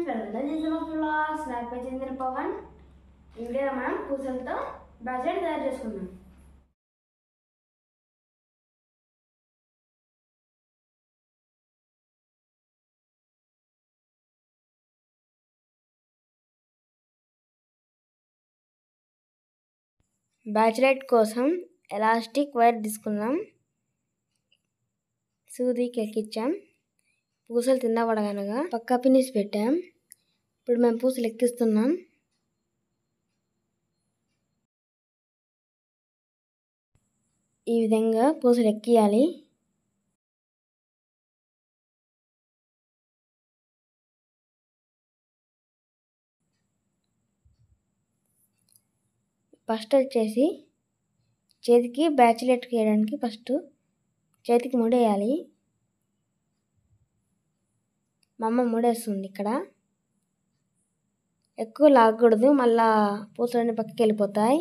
Welcome to vlogs. నా పేరు చంద్ర పవన్. ఈ వీడియోలో మనం పూసలతో బ్రాస్లెట్ తయారు చేసుకుందాం. బ్రాస్లెట్ కోసం ఎలాస్టిక్ వైర్ తీసుకున్నాం, సూదికి ఎక్కించాం, పూసలు కింద పడగనగా పక్క పిన్నిస్ పెట్టాం. ఇప్పుడు మేము పూసలు ఎక్కిస్తున్నాం. ఈ విధంగా పూసలు ఎక్కియాలి. ఫస్ట్ వచ్చేసి చేతికి బ్రాస్లెట్ వేయడానికి ఫస్ట్ చేతికి ముడేయాలి. మా అమ్మ ముడేస్తుంది. ఇక్కడ ఎక్కువ లాగకూడదు, మళ్ళా పూసలన్నీ పక్కకి వెళ్ళిపోతాయి.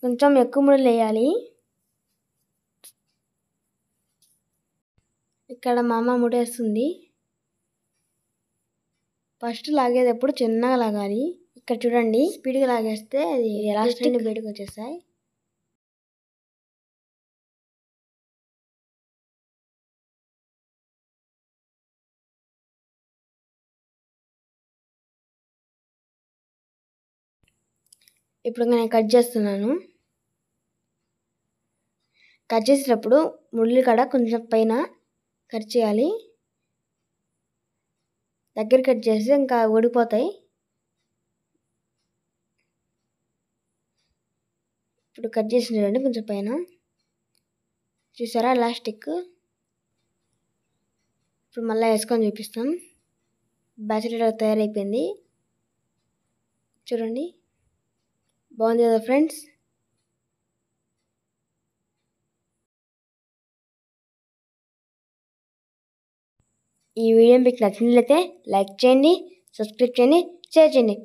కొంచెం ఎక్కువ ముడలు వేయాలి. ఇక్కడ మా అమ్మ ముడేస్తుంది. ఫస్ట్ లాగేటప్పుడు చిన్నగా లాగాలి. ఇక్కడ చూడండి, స్పీడ్గా లాగేస్తే అది ఎలాస్టిక్ బయటకు వచ్చేస్తాయి. ఇప్పుడు నేను కట్ చేస్తున్నాను. కట్ చేసేటప్పుడు ముళ్ళు కాడ కొంచెం పైన కట్ చేయాలి. దగ్గర కట్ చేస్తే ఇంకా ఊడిపోతాయి. ఇప్పుడు కట్ చేసిన చూడండి, కొంచెం పైన చూసారా ఎలాస్టిక్. ఇప్పుడు మళ్ళీ వేసుకొని చూపిస్తాం. బ్రాస్లెట్ తయారైపోయింది. చూడండి, బాగుంది కదా ఫ్రెండ్స్. ఈ వీడియో మీకు నచ్చినట్లయితే లైక్ చేయండి, సబ్స్క్రైబ్ చేయండి, షేర్ చేయండి.